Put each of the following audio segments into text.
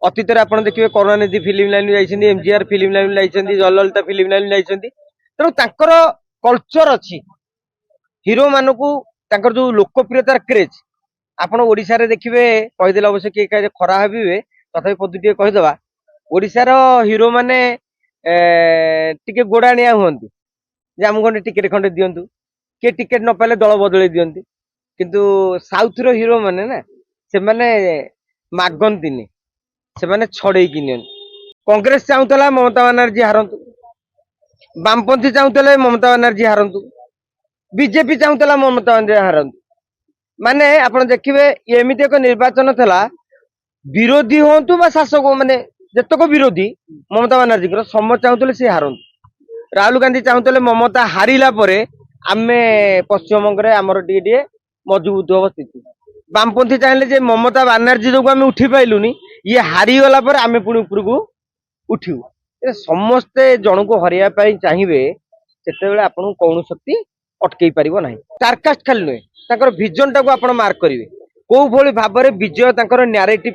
अतीत आप देखिए करुणानिधि फिल्म लाइन जाइए, एमजीआर फिल्म लाइन जाइए, जयललिता फिल्म लाइन जाइए। तेणु तांकर कल्चर अच्छी हिरो मान को जो लोकप्रियतार क्रेज आपण ओडिशा रे देखिए कहीदेला अवश्य किए खरा भावे तथापि पदुटे कहीदेवा ओडिशार हिरो माने टिके गोड़ाणिया हूँ जे आम खंडे टिकेट खंडे दिंतु किए टिकेट न पाले दल बदल दिंती किंतु साउथ रो हिरो माने ना से माने मागंतीनि से माने छड़ेकी नि कांग्रेस चाहूला ममता बानार्जी हारंतु वामपंथी चाहूले ममता बानार्जी हारंतु बीजेपी चाहूला ममता बानार्जी हारंतु माने आपण देखिए एमती एक निर्वाचन था विरोधी हूँ बा शासक माने जतक विरोधी ममता बानार्जी समस्त चाहूले सी हारंतु राहुल गांधी चाहूले ममता हारिला परे आमे पश्चिमबंग में आमर टे मजबूत हम स्थिति वामपंथी चाहिए जे ममता बानार्जी जो आम उठी पाइलुनि ये हारीगला आम पुणी उपरक उठू समस्ते जन को हरवा चाहिए से आपन कौन शक्ति अटकई पार ना टारकास्ट खाली नुहे विजन टाक आप मार्क करेंगे कौ भली भाव में विजय न्यारेटिव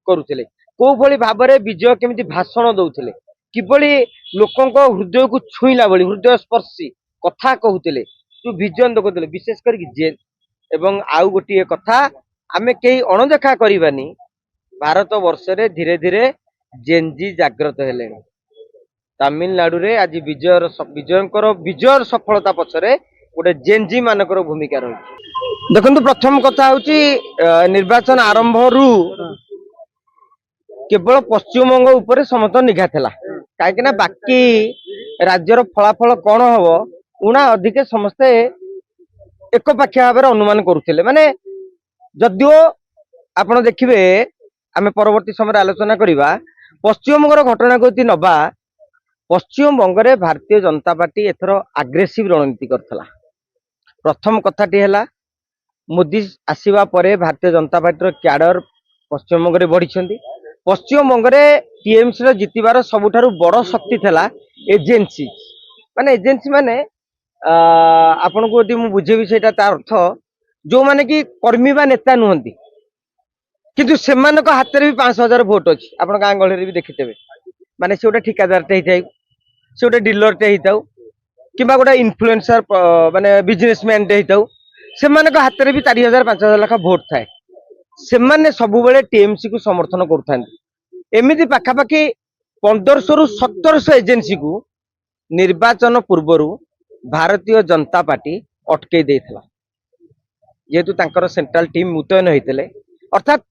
करुले कौ भली भाव में विजय केमी भाषण दौले किभली लोकों हृदय को छुईला भली हृदय स्पर्शी कथा कहते जो विजन देखते विशेषकर जेन एवं आउ गोटे कथा आमे कई अणदेखा करवानी भारत वर्ष रे धीरे धीरे जेनजी जागृत हेले तमिलनाडु रे आज विजयर सफलता पछरे गोटे जेनजी मानकर भूमिका रही देखो प्रथम कथा हूँ निर्वाचन आरंभ रु केवल पश्चिमबंग उपर समस्त निघा था कहीं बाकी राज्यर फलाफल कौन हम उना अधिक समस्ते एक पाखिया भाव अनुमान करुले माने जदियो आपण देखिए आम परवर्ती समय आलोचना करवा पश्चिमबंगर घटना को नवा पश्चिमबंग में भारतीय जनता पार्टी एथर आग्रेसिव रणनीति करथला प्रथम कथाटी है मोदी आसीबा परे भारतीय जनता पार्टी क्याडर पश्चिमबंग में बढ़ी पश्चिमबंग में टीएमसी जितबार सबुठारु बड़ शक्ति थला एजेंसी माने आपण को यदि बुझेबी से अर्थ जो माने कि कर्मी बा नेता नुहंती किंतु सेमानक हाथ में भी 5,000 भोट अच्छी आप गाँ गहली भी देखिथे माने से गोटे ठिकादार टे से गोटे डीलर टे कि गोटे इन्फ्लुएंसर माने बिजनेसमैन टे से हाथ में भी 4,000 5,000 लाख भोट थाए से सब टीएमसी को समर्थन करमती पाखापाखि 1500 रु 1700 एजेंसी को निर्वाचन पूर्वर भारतीय जनता पार्टी अटकई देथिला जेहेतु तांकर सेंट्रल टीम मुतयन होते अर्थात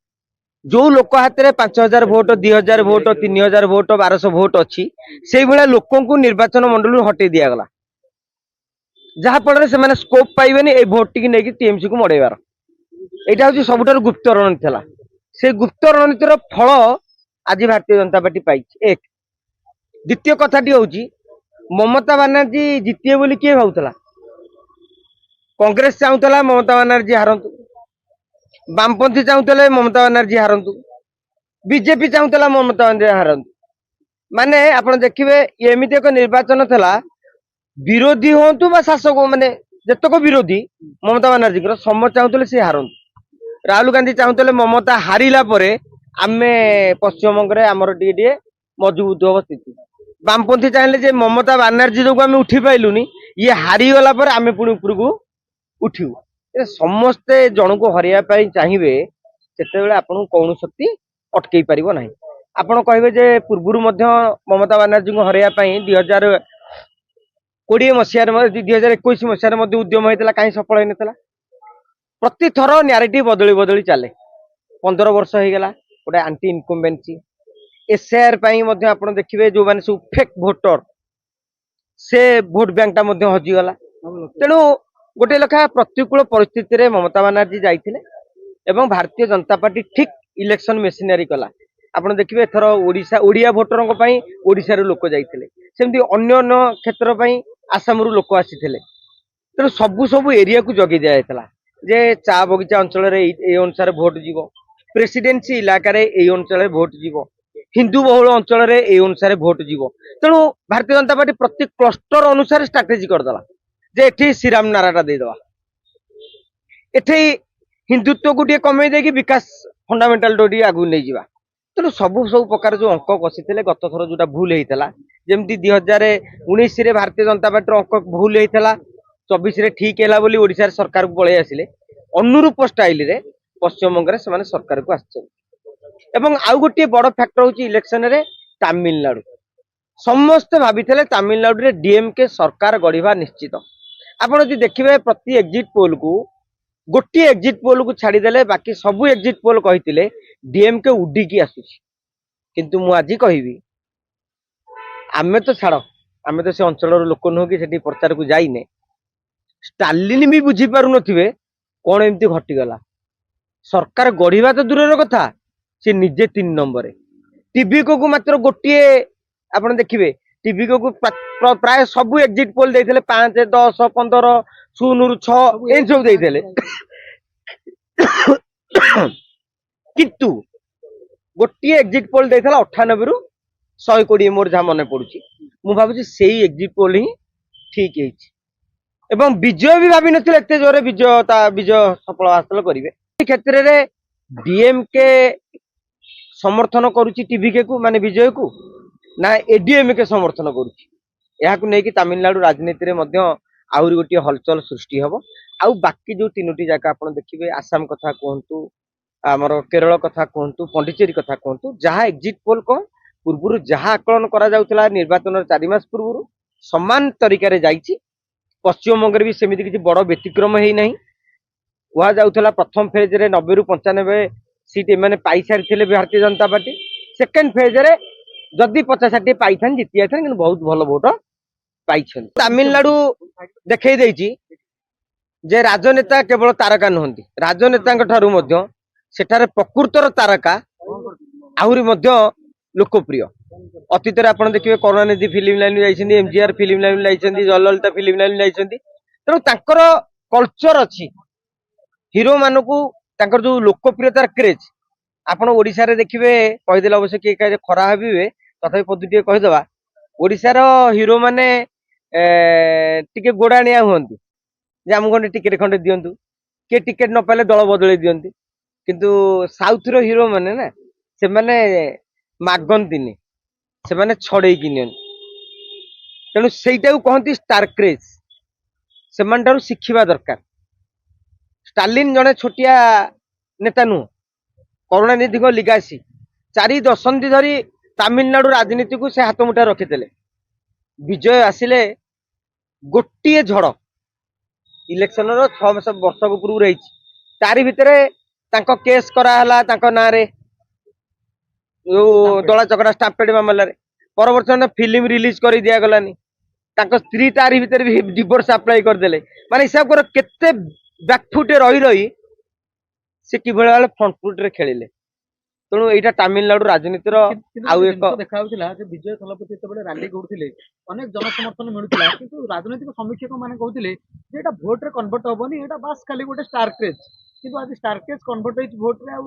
जो लोक हाथ में 5,000 भोट 2,000 भोट 3,000 भोट 1,200 भोट अच्छी से भाया लोकों को निर्वाचन मंडल हटई दिगला जहाँफल से स्कोप पाइबेनी ए भोट टी नहीं टीएमसी को मड़ेबार यहाँ हूँ सबुठ गुप्त रणनीति था से गुप्त रणनीतिर फल आज भारतीय जनता पार्टी पाई एक द्वितीय कथाटी हूँ ममता बानार्जी जितिए बोली किए भावुला कांग्रेस चाहूला ममता बानार्जी हारंतु वामपंथी चाहूले ममता बानार्जी हारंतु बीजेपी चाहूला ममता बानार्जी हारंतु माने आपण देखिए एमती एक निर्वाचन था विरोधी हूँ बा शासक माने जतक विरोधी ममता बानार्जी समस्त चाहूले सी हारंतु राहुल गांधी चाहूले ममता हारिला परे आमे पश्चिमबंग में आमर टे मजबूत हम स्थिति वामपंथी चाहिए जे ममता बानार्जी जो आम उठी पाइलुनि ये हारीगला आम पुणी उपरक उठू समस्ते जन को हरवा चाहिए से आपन कौन शक्ति अटकई पार ना आपड़ कहे जे पूर्वर ममता बानार्जी को हरवा 2020 मसीह 2021 मसीह उद्यम होता कहीं सफल होता प्रति थर न्यारेटिव बदली बदली चले 15 वर्ष हो गला गोटे आंटी इनकम्बेन्सी एसआर आप देखिए जो मैंने सब फेक भोटर से भोट बैंक टा हजिगला तेणु गोटे लेखा प्रतिकूल परिस्थिति ममता बानार्जी जाइए एवं भारतीय जनता पार्टी ठीक इलेक्शन मेसिनरी कला आप देखिए एथर ओडिया भोटर ओडिशा लोक जाइए सेमती अन्य क्षेत्र आसाम लोक आसी तेणु सबू सबू एरिया को जगै दिया जे चा बगीचा अंचल अनुसार भोट जीव प्रेसिडेंसी इलाकार अंचल भोट जीव हिंदू बहुल अंचल अनुसार भोट जीव तेणु भारतीय जनता पार्टी प्रति क्लस्टर अनुसार स्ट्राटेजी करदेला जे एठी श्रीराम नाराटा देदेवा एठी हिंदुत्व को कमे विकास फंडामेंटाल आगू नहीं जावा ତେଣୁ ସବୁ ସବୁ ପ୍ରକାର ଯୋଉ ଅଙ୍କ କଷିଥିଲେ ଗତ ଥର ଯୋଉଟା ଭୁଲ ହେଇଥିଲା, ଯେମିତି 2019 ଭାରତୀୟ ଜନତା ପାର୍ଟିର ଅଙ୍କ ଭୁଲ ହେଇଥିଲା, 24 ଠିକ ହେଲା ବୋଲି ଓଡିଶାରେ ସରକାରକୁ ପଳେଇ ଆସିଲେ, ଅନୁରୂପ ଷ୍ଟାଇଲରେ ପଶ୍ଚିମବଙ୍ଗରେ ସେମାନେ ସରକାରକୁ ଆସିଛନ୍ତି। ଏବଂ ଆଉ ଗୋଟିଏ ବଡ ଫ୍ୟାକ୍ଟର ହଉଛି ଇଲେକ୍ସନ ରେ ତାମିଲନାଡୁ। ସମସ୍ତେ ଭାବିଥିଲେ ତାମିଲନାଡୁରେ ଡିଏମକେ ସରକାର ଗଢିବା ନିଶ୍ଚିତ। ଆପଣ ଯଦି ଦେଖିବେ ପ୍ରତି ଏକ୍ଜିଟ ପୋଲ କୁ ଗୋଟିଏ ଏକ୍ଜିଟ ପୋଲ କୁ ଛାଡିଦେଲେ ବାକି ସବୁ ଏକ୍ଜିଟ ପୋଲ କହିଥିଲେ ଡିଏମକେ ଉଡିକି ଆସୁଛି। କିନ୍ତୁ ମୁଁ ଆଜି କହିବି, ଆମେ ତ ଛାଡ, ଆମେ ତ ସେ ଅଞ୍ଚଳର ଲୋକ ନୁହଁ କି ସେଠି ପ୍ରଚାରକୁ ଯାଇନେ, ଷ୍ଟାଲିନ ବି ବୁଝିପାରୁନଥିବେ କଣ ଏମିତି ଘଟିଗଲା। ସରକାର ଗଢିବା ତ ଦୂରର କଥା, ସେ ନିଜେ 3 ନମ୍ବରରେ। ଟିଭିକୁ ମାତ୍ର ଗୋଟିଏ, ଆପଣ ଦେଖିବେ ଟିଭିକୁ ପ୍ରାୟ ସବୁ ଏକ୍ଜିଟ ପୋଲ ଦେଇଥିଲେ 5, 10, 15, 0 ରୁ 6 ଏମିତି ସବୁ ଦେଇଥିଲେ। କିନ୍ତୁ ଗୋଟିଏ ଏକ୍ଜିଟ ପୋଲ ଦେଇଥିଲା 98 ରୁ 120, ମୋର ଯାହା ମନେ ପଡୁଛି। ମୁଁ ଭାବୁଛି ସେଇ ଏକ୍ଜିଟ ପୋଲ ହିଁ ଠିକ ହେଇଛି। ଏବଂ ବିଜୟ ବି ଭାବିନଥିଲେ ଏତେ ଜୋରେ ବିଜୟ ସଫଳ ହାସଲ କରିବେ। ଏ କ୍ଷେତ୍ରରେ ଡିଏମକେ ସମର୍ଥନ କରୁଛି ଟିଭିକେ କୁ, ମାନେ ବିଜୟକୁ, ନା ଏଡିଏମକେ ସମର୍ଥନ କରୁଛି। ଏହାକୁ ନେଇକି ତାମିଲନାଡୁ ରାଜନୀତିରେ ମଧ୍ୟ ଆହୁରି ଗୋଟିଏ ହଲଚଲ ସୃଷ୍ଟି ହବ। ଆଉ ବାକି ଯୋଉ 3ଟି ଜାଗା ଆପଣ ଦେଖିବେ, ଆସାମ କଥା କୁହନ୍ତୁ, ଆମର କେରଳ କଥା କୁହନ୍ତୁ, ପଣ୍ଡିଚେରୀ କଥା କୁହନ୍ତୁ, ଯାହା ଏକ୍ଜିଟ ପୋଲ କଣ ପୂର୍ବରୁ ଯାହା ଆକଳନ କରାଯାଉଥିଲା ନିର୍ବାଚନର 4 ମାସ ପୂର୍ବରୁ ସମାନ ତରିକାରେ ଯାଇଛି। ପଶ୍ଚିମବଙ୍ଗରେ ବି ସେମିତି କିଛି ବଡ ବ୍ୟତିକ୍ରମ ହେଇନାହିଁ। କୁହାଯାଉଥିଲା ପ୍ରଥମ ଫେଜରେ 90 ରୁ 95 ସିଟ୍ ଏମାନେ ପାଇସାରିଥିଲେ ଭାରତୀୟ ଜନତା ପାର୍ଟି। ସେକେଣ୍ଡ ଫେଜରେ ଯଦି 50-60 ପାଇଥାନ୍ତି, ଜିତି ଯାଇଥାନ୍ତି, କିନ୍ତୁ ବହୁତ ଭଲ ଭୋଟ ପାଇଛନ୍ତି। ତାମିଲନାଡୁ ଦେଖେଇ ଦେଇଛି ଯେ ରାଜନେତା କେବଳ ତାରକା ନୁହନ୍ତି, ରାଜନେତାଙ୍କ ଠାରୁ ମଧ୍ୟ ସେଠାରେ ପ୍ରକୃତର ତାରକା ଆହୁରି ମଧ୍ୟ ଲୋକପ୍ରିୟ। ଅତୀତରେ ଆପଣ ଦେଖିବେ କରୁଣାନିଧି ଫିଲ୍ମ ଲାଇନ ଯାଇଛନ୍ତି, ଏମଜିଆର ଫିଲ୍ମ ଲାଇନ ଯାଇଛନ୍ତି, ଜୟଲଳିତା ଫିଲ୍ମ ଲାଇନ ଯାଇଛନ୍ତି। ତେଣୁ ତାଙ୍କର କଲଚର ଅଛି। ହିରୋ ମାନଙ୍କୁ ତାଙ୍କର ଯୋଉ ଲୋକପ୍ରିୟତାର କ୍ରେଜ, ଆପଣ ଓଡିଶାରେ ଦେଖିବେ, କହିଦେଲେ ଅବଶ୍ୟ କିଏ କାଳେ ଖରା ଭାବିବେ, ତଥାପି ପଦୁ ଟିକେ କହିଦବା। ଓଡିଶାର ହିରୋ ମାନେ ଟିକେ ଗୋଡାଣିଆ ହୁଅନ୍ତି ଯେ ଆମକୁ ଖଣ୍ଡେ ଟିକେଟ ଖଣ୍ଡେ ଦିଅନ୍ତୁ, କିଏ ଟିକେଟ ନ ପାଇଲେ ଦଳ ବଦଳେଇ ଦିଅନ୍ତି। କିନ୍ତୁ ସାଉଥର ହିରୋ ମାନେ ନା, ସେମାନେ ମାଗନ୍ତିନି, ସେମାନେ ଛଡେଇକି ନିଅନ୍ତି। ତେଣୁ ସେଇଟାକୁ କହନ୍ତି ଷ୍ଟାର କ୍ରେଜ। ସେମାନେ ଠାରୁ ଶିଖିବା ଦରକାର। ଷ୍ଟାଲିନ ଜଣେ ଛୋଟିଆ ନେତା ନୁହଁ, କରୁଣାନିଧିଙ୍କ ଲିଗାସି 4 ଦଶନ୍ଧି ଧରି ତାମିଲନାଡୁ ରାଜନୀତିକୁ ସେ ହାତ ମୁଠାରେ ରଖିଥିଲେ। ବିଜୟ ଆସିଲେ ଗୋଟିଏ ଝଡ ଇଲେକ୍ସନର 6 ବର୍ଷକୁ ପୂର୍ବରୁ ହେଇଛି, ତାରି ଭିତରେ ତାଙ୍କ କେସ୍ କରାହେଲା ତାଙ୍କ ନାଁରେ, ଯୋଉ ଦଳା ଚକଡା ଷ୍ଟାମ୍ପେଡ ମାମଲାରେ। ପରବର୍ତ୍ତୀ ଫିଲ୍ମ ରିଲିଜ କରି ଦିଆଗଲାନି, ତାଙ୍କ ସ୍ତ୍ରୀ ତାରି ଭିତରେ ବି ଡିଭୋର୍ସ ଆପ୍ଲାଏ କରିଦେଲେ। ମାନେ ହିସାବ କର କେତେ ବ୍ୟାକଫୁଟ ରହି ରହି ସେ କିଭଳି ଭାବେ ଫ୍ରଣ୍ଟ ଫୁଟ ରେ ଖେଳିଲେ। ତେଣୁ ଏଇଟା ତାମିଲନାଡୁ ରାଜନୀତିର ଆଉ ଏକ ଦେଖାଯାଉଥିଲା ଯେ ବିଜୟ ଥଲପତି ଯେତେବେଳେ ରାଲି କରୁଥିଲେ ଅନେକ ଜନସମର୍ଥନ ମିଳୁଥିଲା, କିନ୍ତୁ ରାଜନୈତିକ ସମୀକ୍ଷକ ମାନେ କହୁଥିଲେ ଯେ ଏଟା ଭୋଟରେ କନଭର୍ଟ ହବନି, ଏଟା ବାସ୍ ଖାଲି ଗୋଟେ ଷ୍ଟାର କ୍ରେଜ। କିନ୍ତୁ ଆଜି ଷ୍ଟାର କ୍ରେଜ କନଭର୍ଟ ହେଇଛି ଭୋଟରେ, ଆଉ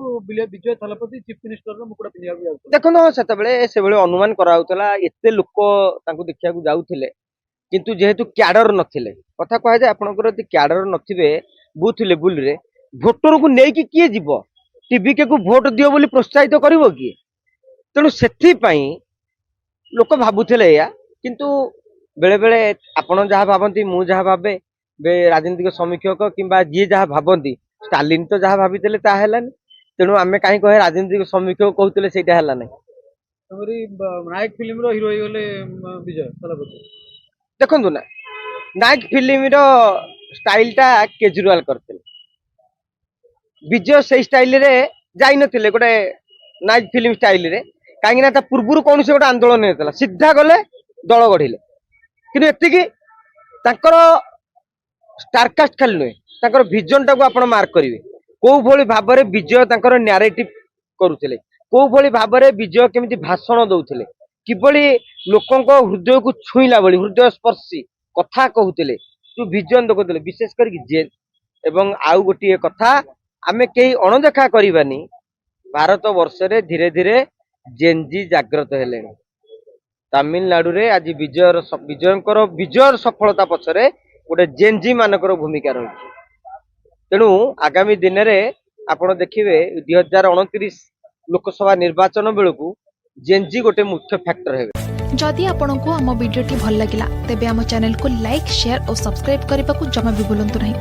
ବିଜୟ ଥଲପତି ଚିଫ ମିନିଷ୍ଟରର ମୁକୁଟ ପିନ୍ଧିବାକୁ ଯାଉଥିଲେ। ଦେଖନ୍ତୁ, ସେତେବେଳେ ସେଭଳି ଅନୁମାନ କରାଯାଉଥିଲା, ଏତେ ଲୋକ ତାଙ୍କୁ ଦେଖିବାକୁ ଯାଉଥିଲେ, କିନ୍ତୁ ଯେହେତୁ କ୍ୟାଡର ନଥିଲେ, କଥା କୁହାଯାଏ ଆପଣଙ୍କର ଯଦି କ୍ୟାଡର ନଥିବେ ବୁଥ ଲେବୁଲରେ, ଭୋଟରକୁ ନେଇକି କିଏ ଯିବ? ଟିଭିକେ କୁ ଭୋଟ ଦିଅ ବୋଲି ପ୍ରୋତ୍ସାହିତ କରିବ କିଏ? ତେଣୁ ସେଥିପାଇଁ ଲୋକ ଭାବୁଥିଲେ ଏଇଆ। କିନ୍ତୁ ବେଳେ ବେଳେ ଆପଣ ଯାହା ଭାବନ୍ତି, ମୁଁ ଯାହା ଭାବେ, ରାଜନୈତିକ ସମୀକ୍ଷକ କିମ୍ବା ଯିଏ ଯାହା ଭାବନ୍ତି, ଷ୍ଟାଲିନ ତ ଯାହା ଭାବିଥିଲେ ତାହା ହେଲାନି। ତେଣୁ ଆମେ କାହିଁ କହେ ରାଜନୈତିକ ସମୀକ୍ଷକ କହୁଥିଲେ ସେଇଟା ହେଲା ନାହିଁ। ନାୟକ ଫିଲ୍ମର ହିରୋ ହେଇଗଲେ ବିଜୟ ଥଲପତି। ଦେଖନ୍ତୁ ନା, ନାୟକ ଫିଲ୍ମର ଷ୍ଟାଇଲଟା କେଜରିୱାଲ କରିଥିଲେ, ବିଜୟ ସେଇ ଷ୍ଟାଇଲରେ ଯାଇନଥିଲେ ଗୋଟେ ନାୟକ ଫିଲ୍ମ ଷ୍ଟାଇଲରେ। କାହିଁକି ନା ତା ପୂର୍ବରୁ କୌଣସି ଗୋଟେ ଆନ୍ଦୋଳନ ହେଇଥିଲା, ସିଧା ଗଲେ ଦଳ ଗଢିଲେ। କିନ୍ତୁ ଏତିକି ତାଙ୍କର ଷ୍ଟାରକାଷ୍ଟ ଖାଲି ନୁହେଁ, ତାଙ୍କର ଭିଜନ ଟାକୁ ଆପଣ ମାର୍କ କରିବେ। କୋଉ ଭଳି ଭାବରେ ବିଜୟ ତାଙ୍କର ନ୍ୟାରେଟିଭ କରୁଥିଲେ, କୋଉ ଭଳି ଭାବରେ ବିଜୟ କେମିତି ଭାଷଣ ଦଉଥିଲେ, କିଭଳି ଲୋକଙ୍କ ହୃଦୟକୁ ଛୁଇଁଲା ଭଳି ହୃଦୟ ସ୍ପର୍ଶୀ କଥା କହୁଥିଲେ, ଯୋଉ ଭିଜନ ଦେଖୁଥିଲେ, ବିଶେଷ କରିକି ଜେନ୍। ଏବଂ ଆଉ ଗୋଟିଏ କଥା ଆମେ କେହି ଅଣଦେଖା କରିବାନି, ଭାରତ ବର୍ଷରେ ଧୀରେ ଧୀରେ ଜେନ୍ଜି ଜାଗ୍ରତ ହେଲେଣି। ତାମିଲନାଡୁରେ ଆଜି ବିଜୟର ସଫଳତା ପଛରେ ଗୋଟେ ଜେନ୍ଜି ମାନଙ୍କର ଭୂମିକା ରହିଛି। ତେଣୁ ଆଗାମୀ ଦିନରେ ଆପଣ ଦେଖିବେ 2029 लोकसभा निर्वाचन बेलू जेनजी गोटे मुख्य फैक्टर है। जदि आपंक आम भिडी भल लगा तेब आम चैनल को लाइक शेयर और सब्सक्राइब करने को जमा भी भूलु नहीं।